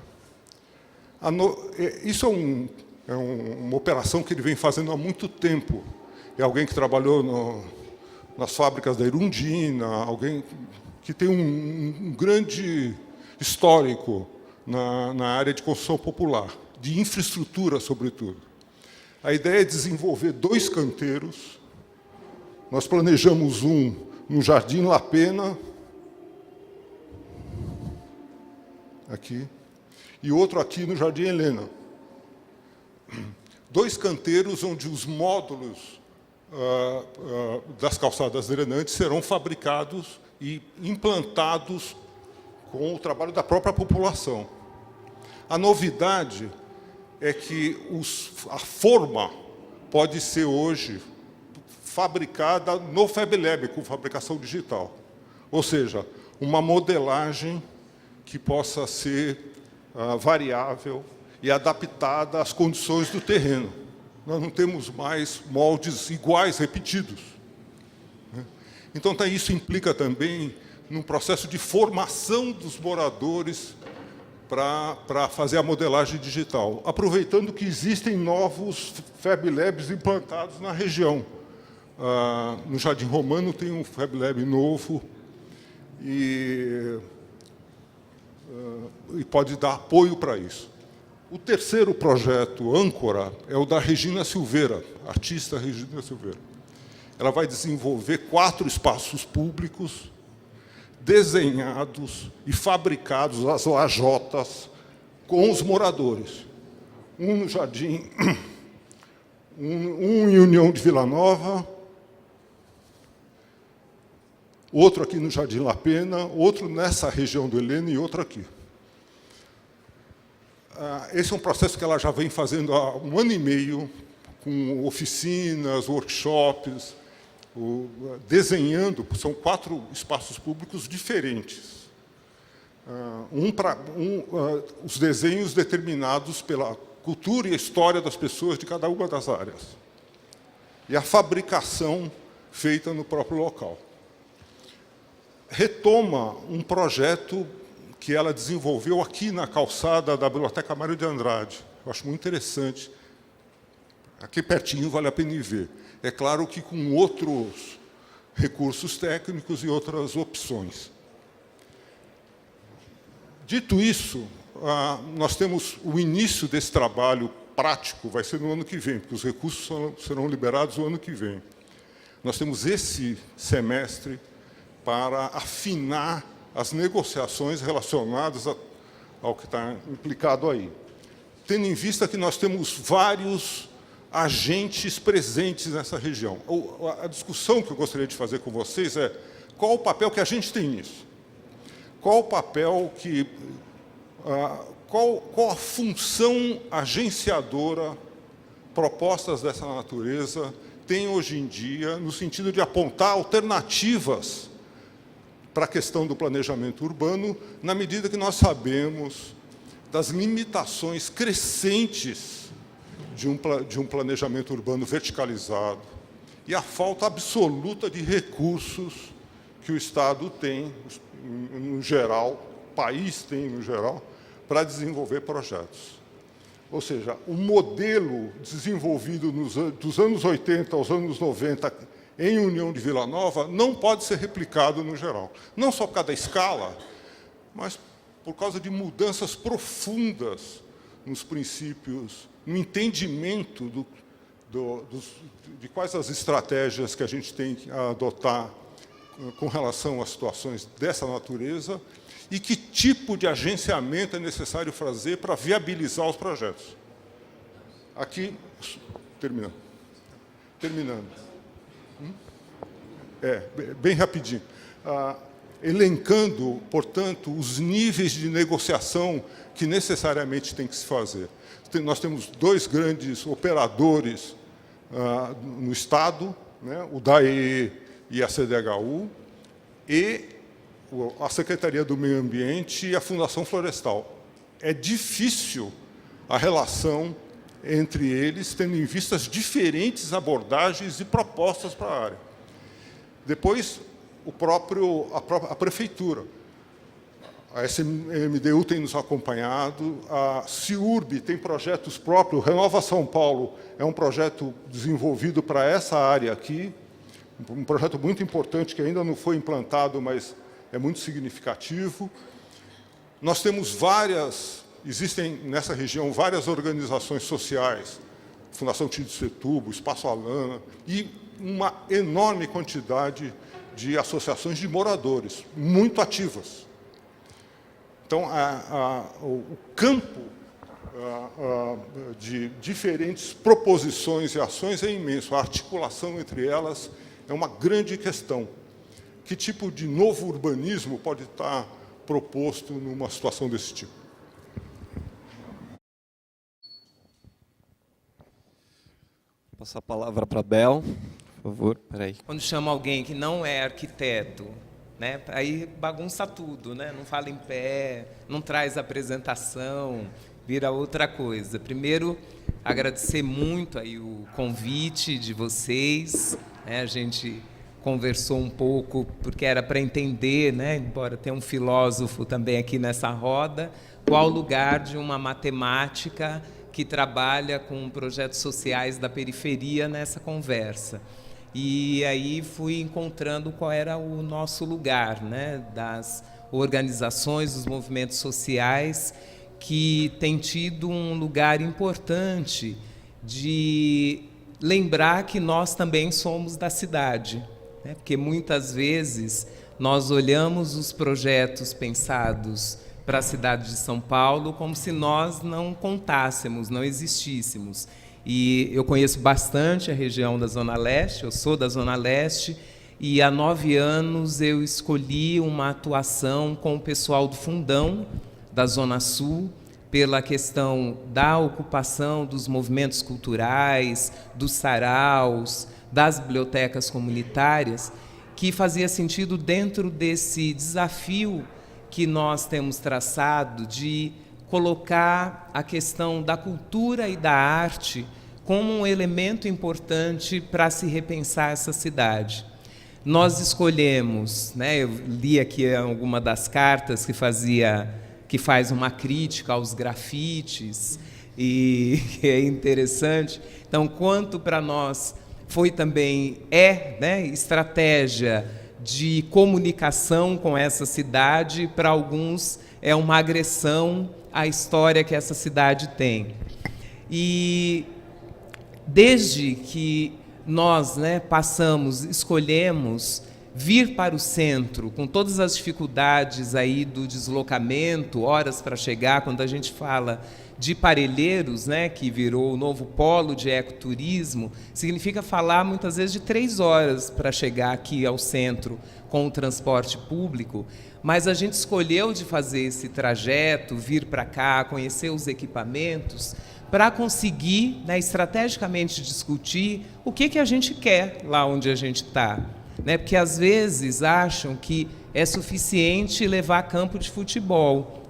Isso é uma operação que ele vem fazendo há muito tempo. É alguém que trabalhou nas fábricas da Irundina, alguém que tem um grande histórico na área de construção popular, de infraestrutura, sobretudo. A ideia é desenvolver 2 canteiros. Nós planejamos um no Jardim La Pena, aqui, e outro aqui no Jardim Helena. 2 canteiros onde os módulos das calçadas drenantes serão fabricados e implantados com o trabalho da própria população. A novidade é que a forma pode ser hoje fabricada no Fab Lab, com fabricação digital. Ou seja, uma modelagem que possa ser variável e adaptada às condições do terreno. Nós não temos mais moldes iguais, repetidos. Então, isso implica também num processo de formação dos moradores para fazer a modelagem digital, aproveitando que existem novos Fab Labs implantados na região. No Jardim Romano tem um Fab Lab novo e pode dar apoio para isso. O terceiro projeto, âncora, é o da Regina Silveira, artista Regina Silveira. Ela vai desenvolver 4 espaços públicos desenhados e fabricados, as lajotas, com os moradores. Um no Jardim, um em União de Vila Nova, outro aqui no Jardim La Pena, outro nessa região do Helena e outro aqui. Esse é um processo que ela já vem fazendo há 1 ano e meio, com oficinas, workshops, desenhando, são 4 espaços públicos diferentes. Os desenhos determinados pela cultura e a história das pessoas de cada uma das áreas. E a fabricação feita no próprio local. Retoma um projeto que ela desenvolveu aqui na calçada da Biblioteca Mário de Andrade. Eu acho muito interessante. Aqui pertinho vale a pena ir ver. É claro que com outros recursos técnicos e outras opções. Dito isso, nós temos o início desse trabalho prático, vai ser no ano que vem, porque os recursos serão liberados no ano que vem. Nós temos esse semestre para afinar as negociações relacionadas ao que está implicado aí. Tendo em vista que nós temos vários agentes presentes nessa região. A discussão que eu gostaria de fazer com vocês é qual o papel que a gente tem nisso? Qual o papel que... qual a função agenciadora propostas dessa natureza tem hoje em dia, no sentido de apontar alternativas para a questão do planejamento urbano, na medida que nós sabemos das limitações crescentes de um planejamento urbano verticalizado e a falta absoluta de recursos que o Estado tem, no geral, país tem, no geral, para desenvolver projetos. Ou seja, o modelo desenvolvido dos anos 80 aos anos 90 em União de Vila Nova não pode ser replicado no geral. Não só por causa da escala, mas por causa de mudanças profundas nos princípios, no entendimento de quais as estratégias que a gente tem que adotar com relação a situações dessa natureza e que tipo de agenciamento é necessário fazer para viabilizar os projetos. Aqui, terminando. Bem rapidinho. Elencando, portanto, os níveis de negociação que necessariamente tem que se fazer. Nós temos dois grandes operadores no Estado, né, o DAE e a CDHU, e a Secretaria do Meio Ambiente e a Fundação Florestal. É difícil a relação entre eles, tendo em vista as diferentes abordagens e propostas para a área. Depois, a Prefeitura. A SMDU tem nos acompanhado, a CIURB tem projetos próprios, Renova São Paulo é um projeto desenvolvido para essa área aqui, um projeto muito importante que ainda não foi implantado, mas é muito significativo. Nós temos existem nessa região várias organizações sociais, Fundação Tito Setúbal, Espaço Alana, e uma enorme quantidade de associações de moradores, muito ativas. Então, o campo de diferentes proposições e ações é imenso. A articulação entre elas é uma grande questão. Que tipo de novo urbanismo pode estar proposto numa situação desse tipo? Vou passar a palavra para a Bel, por favor. Peraí. Quando chama alguém que não é arquiteto, né, aí bagunça tudo, né? Não fala em pé, não traz apresentação, vira outra coisa. Primeiro, agradecer muito aí o convite de vocês, né? A gente conversou um pouco, porque era para entender, né, embora tenha um filósofo também aqui nessa roda, qual o lugar de uma matemática que trabalha com projetos sociais da periferia nessa conversa. E aí fui encontrando qual era o nosso lugar, né, das organizações, dos movimentos sociais, que têm tido um lugar importante de lembrar que nós também somos da cidade, né? Porque muitas vezes nós olhamos os projetos pensados para a cidade de São Paulo como se nós não contássemos, não existíssemos. E eu conheço bastante a região da Zona Leste, eu sou da Zona Leste, e há 9 anos eu escolhi uma atuação com o pessoal do Fundão, da Zona Sul, pela questão da ocupação dos movimentos culturais, dos saraus, das bibliotecas comunitárias, que fazia sentido dentro desse desafio que nós temos traçado de colocar a questão da cultura e da arte como um elemento importante para se repensar essa cidade. Nós escolhemos, né, eu li aqui alguma das cartas que faz uma crítica aos grafites, e é interessante. Então, quanto para nós foi também, né, estratégia de comunicação com essa cidade, para alguns é uma agressão à história que essa cidade tem. E desde que nós, né, escolhemos vir para o centro, com todas as dificuldades aí do deslocamento, horas para chegar, quando a gente fala de Parelheiros, né, que virou o novo polo de ecoturismo, significa falar muitas vezes de 3 horas para chegar aqui ao centro com o transporte público, mas a gente escolheu de fazer esse trajeto, vir para cá, conhecer os equipamentos, para conseguir, né, estrategicamente discutir o que a gente quer lá onde a gente está. Né? Porque às vezes acham que é suficiente levar campo de futebol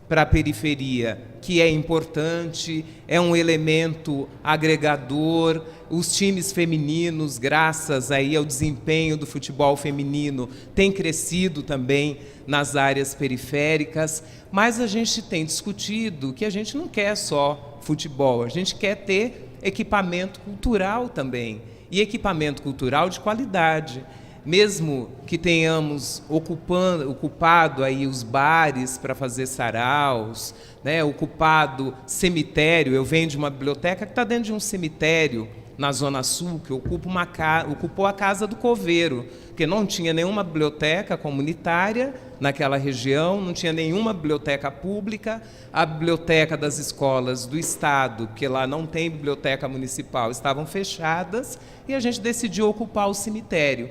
para a periferia. que é importante, é um elemento agregador. Os times femininos, graças aí ao desempenho do futebol feminino, têm crescido também nas áreas periféricas, mas a gente tem discutido que a gente não quer só futebol, a gente quer ter equipamento cultural também, e equipamento cultural de qualidade. Mesmo que tenhamos ocupado aí os bares para fazer saraus, né, ocupado cemitério, eu venho de uma biblioteca que está dentro de um cemitério na Zona Sul, que ocupou a Casa do Coveiro, porque não tinha nenhuma biblioteca comunitária naquela região, não tinha nenhuma biblioteca pública, a biblioteca das escolas do Estado, porque lá não tem biblioteca municipal, estavam fechadas, e a gente decidiu ocupar o cemitério.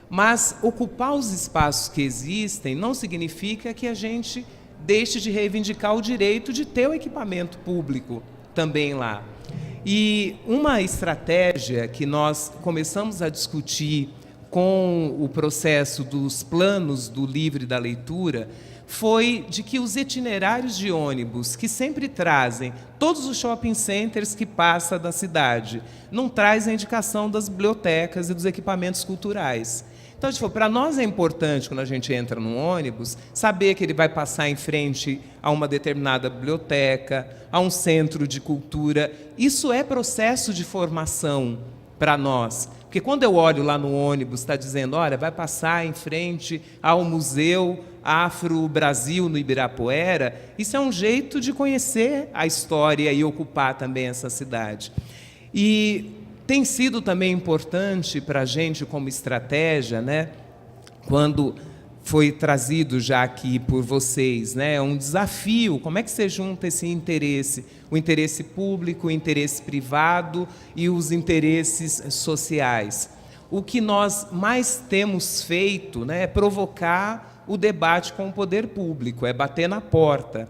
Mas ocupar os espaços que existem não significa que a gente deixe de reivindicar o direito de ter o equipamento público também lá. E uma estratégia que nós começamos a discutir com o processo dos planos do Livre da Leitura foi de que os itinerários de ônibus, que sempre trazem todos os shopping centers que passa da cidade, não trazem a indicação das bibliotecas e dos equipamentos culturais. Então, para nós é importante, quando a gente entra num ônibus, saber que ele vai passar em frente a uma determinada biblioteca, a um centro de cultura. Isso é processo de formação para nós. Porque quando eu olho lá no ônibus, está dizendo, olha, vai passar em frente ao Museu Afro-Brasil no Ibirapuera, isso é um jeito de conhecer a história e ocupar também essa cidade. E tem sido também importante para a gente como estratégia, né, quando foi trazido já aqui por vocês, né, um desafio, como é que você junta esse interesse, o interesse público, o interesse privado e os interesses sociais. O que nós mais temos feito, né, é provocar o debate com o poder público, é bater na porta.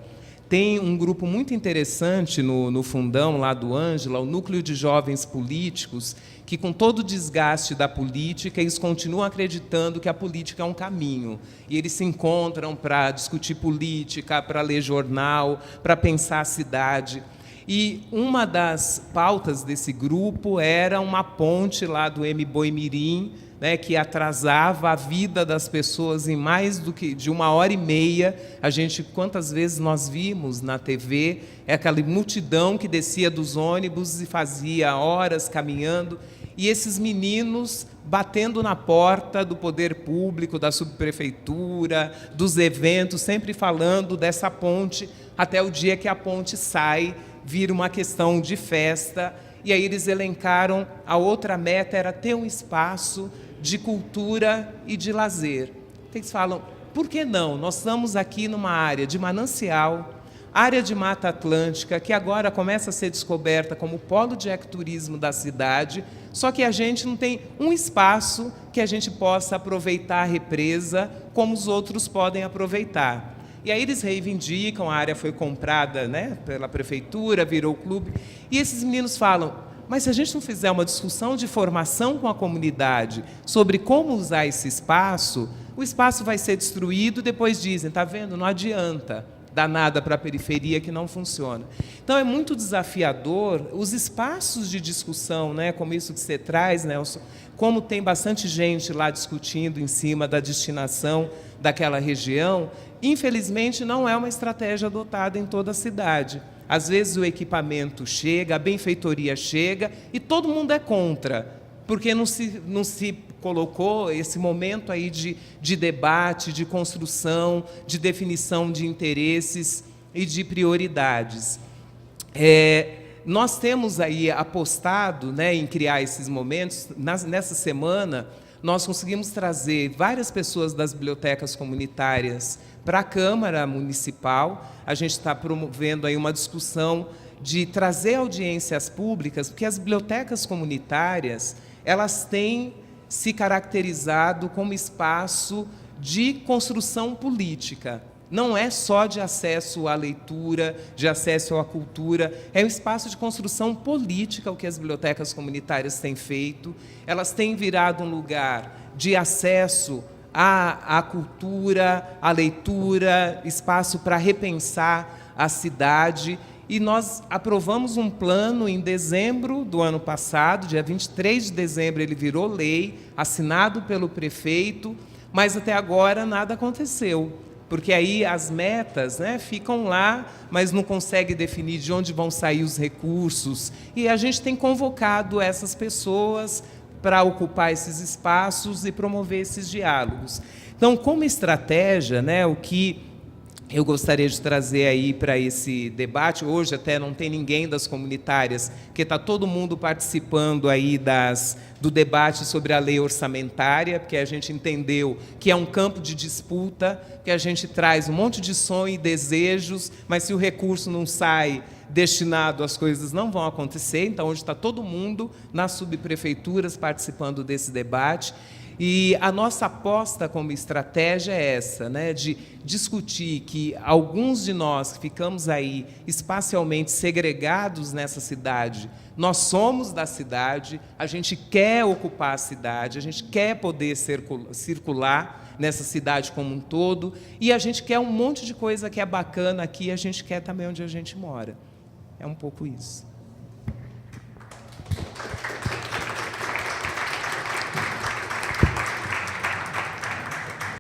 Tem um grupo muito interessante no fundão lá do Ângela, o Núcleo de Jovens Políticos, que com todo o desgaste da política, eles continuam acreditando que a política é um caminho. E eles se encontram para discutir política, para ler jornal, para pensar a cidade. E uma das pautas desse grupo era uma ponte lá do Mboimirim, né, que atrasava a vida das pessoas em mais do que de 1h30. A gente, quantas vezes nós vimos na TV, é aquela multidão que descia dos ônibus e fazia horas caminhando, e esses meninos batendo na porta do poder público, da subprefeitura, dos eventos, sempre falando dessa ponte, até o dia que a ponte sai, vira uma questão de festa. E aí eles elencaram, a outra meta era ter um espaço de cultura e de lazer. Eles falam, por que não? Nós estamos aqui numa área de manancial, área de Mata Atlântica, que agora começa a ser descoberta como polo de ecoturismo da cidade, só que a gente não tem um espaço que a gente possa aproveitar a represa como os outros podem aproveitar. E aí eles reivindicam, a área foi comprada, né, pela prefeitura, virou clube, e esses meninos falam, mas se a gente não fizer uma discussão de formação com a comunidade sobre como usar esse espaço, o espaço vai ser destruído, depois dizem, está vendo, não adianta dar nada para a periferia que não funciona. Então é muito desafiador os espaços de discussão, né, como isso que você traz, Nelson, como tem bastante gente lá discutindo em cima da destinação daquela região, infelizmente não é uma estratégia adotada em toda a cidade. Às vezes o equipamento chega, a benfeitoria chega e todo mundo é contra, porque não se colocou esse momento aí de debate, de construção, de definição de interesses e de prioridades. Nós temos aí apostado, né, em criar esses momentos. Nessa semana, nós conseguimos trazer várias pessoas das bibliotecas comunitárias para a Câmara Municipal. A gente está promovendo aí uma discussão de trazer audiências públicas, porque as bibliotecas comunitárias, elas têm se caracterizado como espaço de construção política. Não é só de acesso à leitura, de acesso à cultura, é um espaço de construção política o que as bibliotecas comunitárias têm feito. Elas têm virado um lugar de acesso à cultura, à leitura, espaço para repensar a cidade. E nós aprovamos um plano em dezembro do ano passado, dia 23 de dezembro ele virou lei, assinado pelo prefeito, mas até agora nada aconteceu. Porque aí as metas, né, ficam lá, mas não consegue definir de onde vão sair os recursos. E a gente tem convocado essas pessoas para ocupar esses espaços e promover esses diálogos. Então, como estratégia, né, o que eu gostaria de trazer aí para esse debate, hoje até não tem ninguém das comunitárias, porque está todo mundo participando aí do debate sobre a lei orçamentária, porque a gente entendeu que é um campo de disputa, que a gente traz um monte de sonhos e desejos, mas se o recurso não sai destinado, as coisas não vão acontecer. Então, hoje está todo mundo nas subprefeituras participando desse debate. E a nossa aposta como estratégia é essa, né, de discutir que alguns de nós que ficamos aí espacialmente segregados nessa cidade, nós somos da cidade, a gente quer ocupar a cidade, a gente quer poder circular nessa cidade como um todo, e a gente quer um monte de coisa que é bacana aqui, a gente quer também onde a gente mora. É um pouco isso.